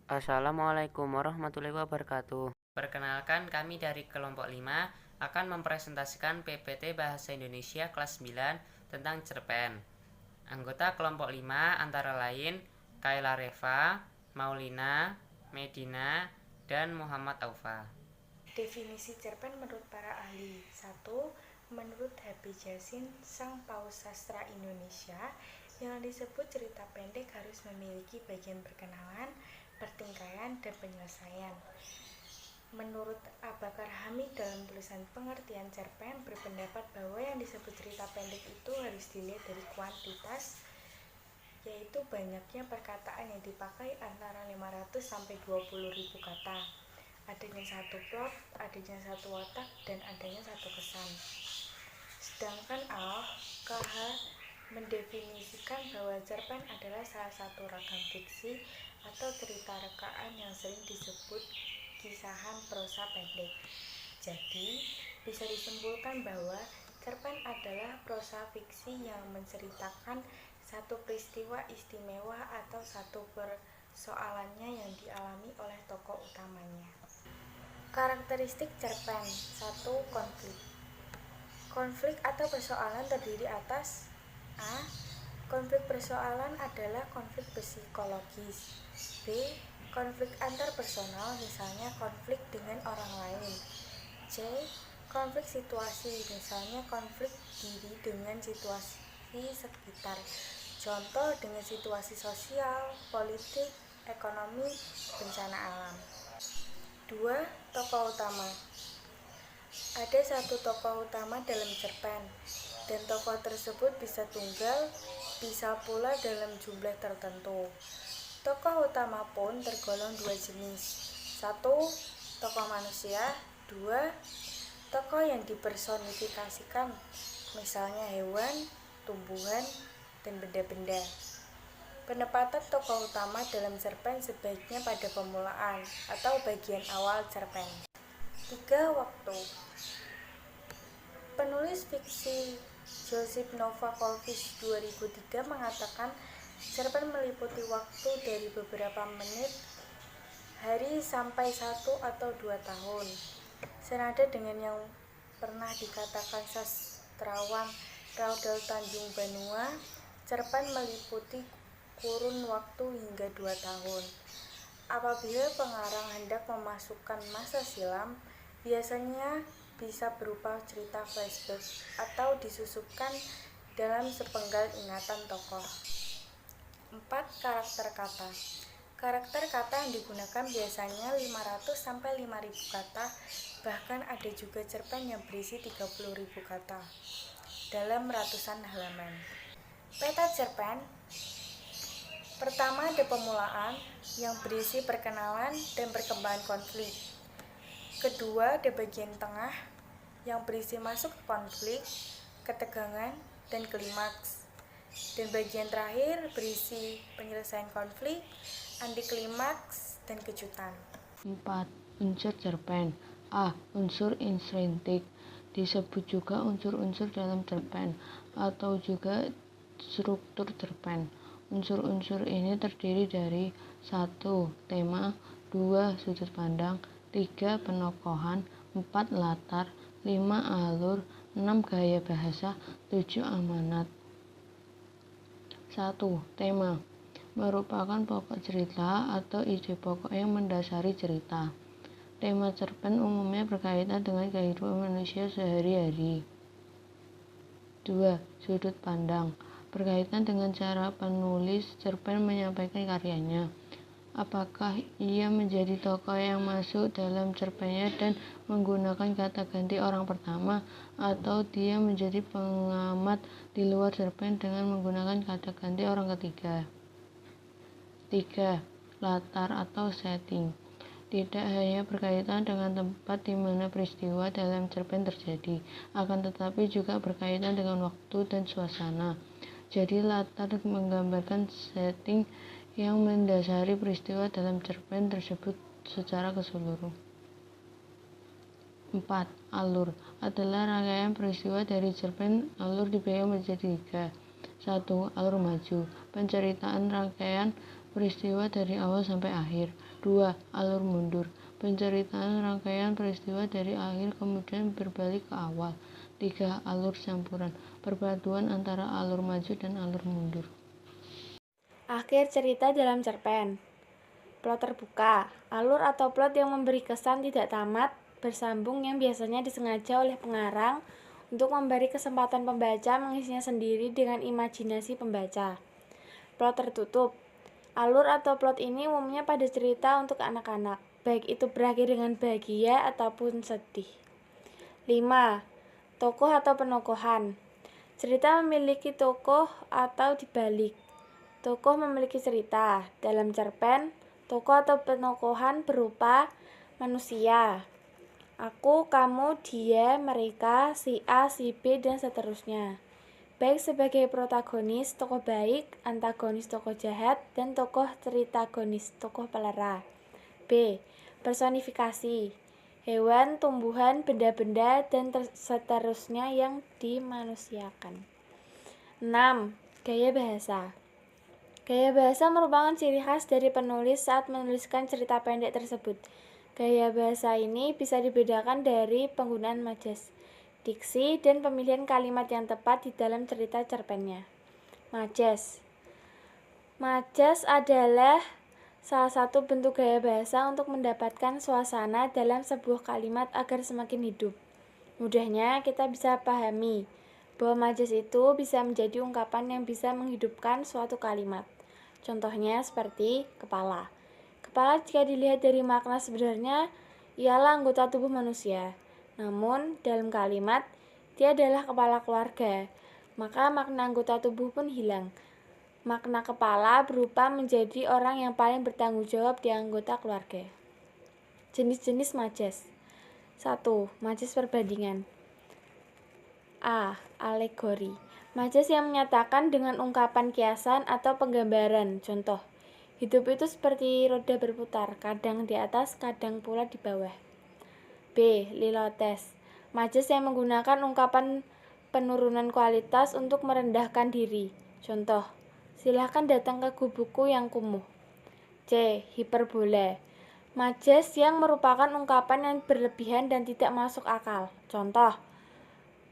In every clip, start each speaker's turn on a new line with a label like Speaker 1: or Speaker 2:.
Speaker 1: Assalamualaikum warahmatullahi wabarakatuh. Perkenalkan, kami dari kelompok 5 akan mempresentasikan PPT Bahasa Indonesia kelas 9 tentang cerpen. Anggota kelompok 5 antara lain Kayla Reva, Maulina, Medina, dan Muhammad Aufa.
Speaker 2: Definisi cerpen menurut para ahli. 1. Menurut H.B. Jasin, sang paus sastra Indonesia, yang disebut cerita pendek harus memiliki bagian perkenalan, pertingkaian, dan penyelesaian. Menurut Abakar Hamid dalam tulisan Pengertian Cerpen berpendapat bahwa yang disebut cerita pendek itu harus dilihat dari kuantitas, yaitu banyaknya perkataan yang dipakai antara 500 sampai 20.000 kata. Adanya satu plot, adanya satu watak, dan adanya satu kesan. Sedangkan KH mendefinisikan bahwa cerpen adalah salah satu ragam fiksi atau cerita rekaan yang sering disebut kisahan prosa pendek. Jadi, bisa disimpulkan bahwa cerpen adalah prosa fiksi yang menceritakan satu peristiwa istimewa atau satu persoalannya yang dialami oleh tokoh utamanya. Karakteristik cerpen. 1. Konflik. Konflik atau persoalan terdiri atas A. Konflik persoalan adalah konflik psikologis. B. Konflik antar personal, misalnya konflik dengan orang lain. C. Konflik situasi, misalnya konflik diri dengan situasi sekitar. Contoh dengan situasi sosial, politik, ekonomi, bencana alam. 2. Tokoh utama. Ada satu tokoh utama dalam cerpen, dan tokoh tersebut bisa tunggal, bisa pula dalam jumlah tertentu. Tokoh utama pun tergolong dua jenis. 1. Tokoh manusia. 2. Tokoh yang dipersonifikasikan, misalnya hewan, tumbuhan, dan benda-benda. Penempatan tokoh utama dalam cerpen sebaiknya pada permulaan atau bagian awal cerpen. 3. Waktu. Penulis fiksi Joseph Novakovic 2003 mengatakan cerpen meliputi waktu dari beberapa menit, hari sampai 1 atau 2 tahun. Senada dengan yang pernah dikatakan sastrawan Raudal Tanjung Banua, cerpen meliputi kurun waktu hingga 2 tahun. Apabila pengarang hendak memasukkan masa silam, biasanya bisa berupa cerita flashback atau disusupkan dalam sepenggal ingatan tokoh. 4. Karakter kata. Karakter kata yang digunakan biasanya 500 sampai 5.000 kata, bahkan ada juga cerpen yang berisi 30.000 kata dalam ratusan halaman. Peta cerpen. Pertama, ada permulaan yang berisi perkenalan dan perkembangan konflik. Kedua, ada bagian tengah yang berisi masuk ke konflik, ketegangan, dan klimaks. Dan bagian terakhir berisi penyelesaian konflik, anti klimaks, dan kejutan.
Speaker 3: 4. Unsur cerpen. A. Unsur intrinsik, disebut juga unsur-unsur dalam cerpen atau juga struktur cerpen. Unsur-unsur ini terdiri dari 1. Tema, 2. Sudut pandang, 3. Penokohan, 4. Latar, 5. Alur, 6. Gaya bahasa, 7. Amanat. 1. Tema merupakan pokok cerita atau ide pokok yang mendasari cerita. Tema cerpen umumnya berkaitan dengan kehidupan manusia sehari-hari. 2. Sudut pandang berkaitan dengan cara penulis cerpen menyampaikan karyanya. Apakah ia menjadi tokoh yang masuk dalam cerpennya dan menggunakan kata ganti orang pertama, atau dia menjadi pengamat di luar cerpen dengan menggunakan kata ganti orang ketiga. 3. Latar atau setting tidak hanya berkaitan dengan tempat di mana peristiwa dalam cerpen terjadi, akan tetapi juga berkaitan dengan waktu dan suasana. Jadi latar menggambarkan setting yang mendasari peristiwa dalam cerpen tersebut secara keseluruhan. 4. Alur adalah rangkaian peristiwa dari cerpen. Alur dibagi menjadi 3. 1. Alur maju, penceritaan rangkaian peristiwa dari awal sampai akhir. 2. Alur mundur, penceritaan rangkaian peristiwa dari akhir kemudian berbalik ke awal. 3. Alur campuran, perpaduan antara alur maju dan alur mundur.
Speaker 2: Akhir cerita dalam cerpen. Plot terbuka, alur atau plot yang memberi kesan tidak tamat, bersambung yang biasanya disengaja oleh pengarang untuk memberi kesempatan pembaca mengisinya sendiri dengan imajinasi pembaca. Plot tertutup. Alur atau plot ini umumnya pada cerita untuk anak-anak, baik itu berakhir dengan bahagia ataupun sedih. 5. Tokoh atau penokohan. Cerita memiliki tokoh atau dibalik. Tokoh memiliki cerita. Dalam cerpen, tokoh atau penokohan berupa manusia. Aku, kamu, dia, mereka, si A, si B, dan seterusnya. Baik sebagai protagonis, tokoh baik, antagonis, tokoh jahat, dan tokoh ceritagonis, tokoh pelera. B. Personifikasi. Hewan, tumbuhan, benda-benda, dan seterusnya yang dimanusiakan. 6. Gaya bahasa. Gaya bahasa merupakan ciri khas dari penulis saat menuliskan cerita pendek tersebut. Gaya bahasa ini bisa dibedakan dari penggunaan majas, diksi, dan pemilihan kalimat yang tepat di dalam cerita cerpennya. Majas. Majas adalah salah satu bentuk gaya bahasa untuk mendapatkan suasana dalam sebuah kalimat agar semakin hidup. Mudahnya kita bisa pahami bahwa majas itu bisa menjadi ungkapan yang bisa menghidupkan suatu kalimat. Contohnya seperti kepala. Kepala jika dilihat dari makna sebenarnya ialah anggota tubuh manusia. Namun dalam kalimat dia adalah kepala keluarga, maka makna anggota tubuh pun hilang. Makna kepala berupa menjadi orang yang paling bertanggung jawab di anggota keluarga. Jenis-jenis majas. 1. Majas perbandingan. A. Alegori. Majas yang menyatakan dengan ungkapan kiasan atau penggambaran. Contoh, hidup itu seperti roda berputar, kadang di atas, kadang pula di bawah. B. Lilotes. Majas yang menggunakan ungkapan penurunan kualitas untuk merendahkan diri. Contoh, silahkan datang ke gubuku yang kumuh. C. Hiperbola. Majas yang merupakan ungkapan yang berlebihan dan tidak masuk akal. Contoh,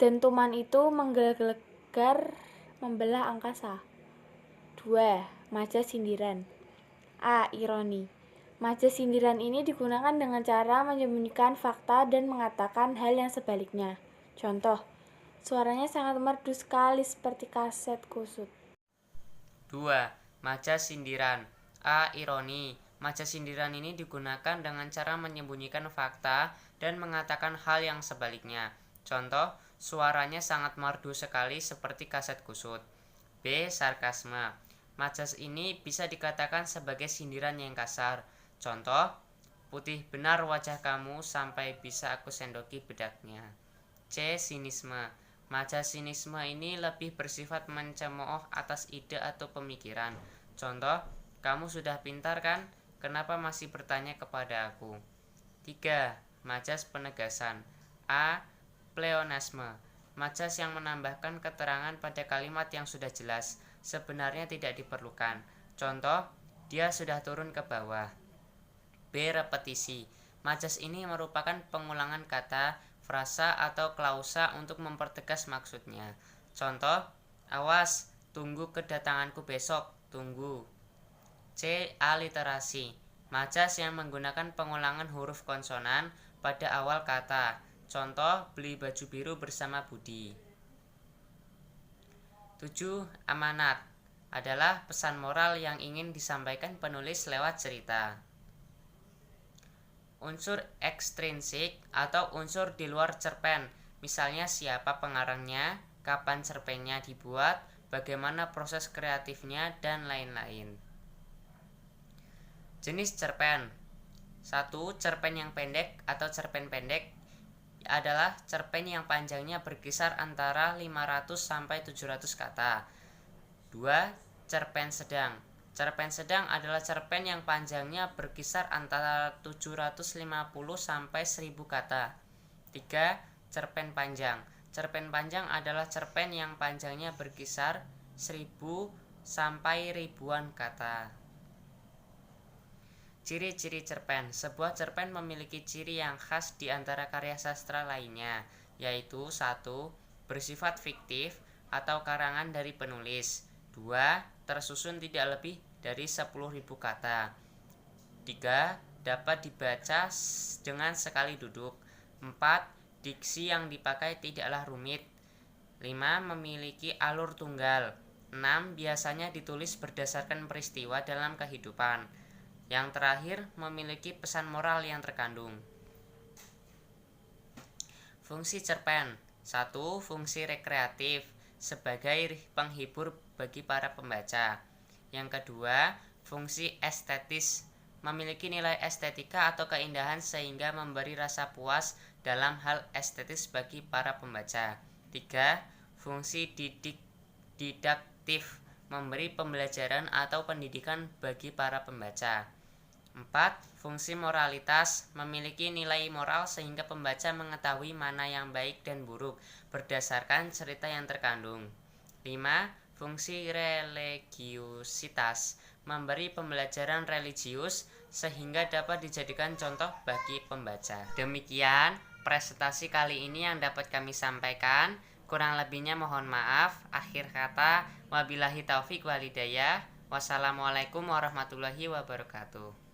Speaker 2: dentuman itu menggelegar membelah angkasa. 2. Majas sindiran. A. Ironi. Majas sindiran ini digunakan dengan cara menyembunyikan fakta dan mengatakan hal yang sebaliknya. Contoh, suaranya sangat merdu sekali seperti kaset kusut.
Speaker 1: 2. Majas sindiran. A. Ironi. Majas sindiran ini digunakan dengan cara menyembunyikan fakta dan mengatakan hal yang sebaliknya. Contoh, suaranya sangat merdu sekali seperti kaset kusut. B. Sarkasme. Majas ini bisa dikatakan sebagai sindiran yang kasar. Contoh, putih benar wajah kamu sampai bisa aku sendoki bedaknya. C. Sinisme. Majas sinisme ini lebih bersifat mencemooh atas ide atau pemikiran. Contoh, kamu sudah pintar kan? Kenapa masih bertanya kepada aku? 3. Majas penegasan. A. Pleonasme. Majas yang menambahkan keterangan pada kalimat yang sudah jelas, sebenarnya tidak diperlukan. Contoh, dia sudah turun ke bawah. B. Repetisi. Majas ini merupakan pengulangan kata, frasa, atau klausa untuk mempertegas maksudnya. Contoh, awas, tunggu kedatanganku besok, tunggu. C. Aliterasi. Majas yang menggunakan pengulangan huruf konsonan pada awal kata. Contoh, beli baju biru bersama Budi. 7. Amanat adalah pesan moral yang ingin disampaikan penulis lewat cerita. Unsur ekstrinsik atau unsur di luar cerpen, misalnya siapa pengarangnya, kapan cerpennya dibuat, bagaimana proses kreatifnya, dan lain-lain. Jenis cerpen. 1. Cerpen yang pendek atau cerpen pendek adalah cerpen yang panjangnya berkisar antara 500 sampai 700 kata. 2. Cerpen sedang. Cerpen sedang adalah cerpen yang panjangnya berkisar antara 750 sampai 1000 kata. 3. Cerpen panjang. Cerpen panjang adalah cerpen yang panjangnya berkisar 1000 sampai ribuan kata. Ciri-ciri cerpen. Sebuah cerpen memiliki ciri yang khas di antara karya sastra lainnya, yaitu 1. Bersifat fiktif atau karangan dari penulis. 2. Tersusun tidak lebih dari 10.000 kata. 3. Dapat dibaca dengan sekali duduk. 4. Diksi yang dipakai tidaklah rumit. 5. Memiliki alur tunggal. 6. Biasanya ditulis berdasarkan peristiwa dalam kehidupan. Yang terakhir, memiliki pesan moral yang terkandung. Fungsi cerpen. 1. Fungsi rekreatif sebagai penghibur bagi para pembaca. Yang kedua, fungsi estetis, memiliki nilai estetika atau keindahan sehingga memberi rasa puas dalam hal estetis bagi para pembaca. 3. Fungsi didaktif, memberi pembelajaran atau pendidikan bagi para pembaca. 4. Fungsi moralitas, memiliki nilai moral sehingga pembaca mengetahui mana yang baik dan buruk berdasarkan cerita yang terkandung. 5. Fungsi religiusitas, memberi pembelajaran religius sehingga dapat dijadikan contoh bagi pembaca. Demikian presentasi kali ini yang dapat kami sampaikan. Kurang lebihnya mohon maaf. Akhir kata, wabillahi taufik walhidayah. Wassalamualaikum warahmatullahi wabarakatuh.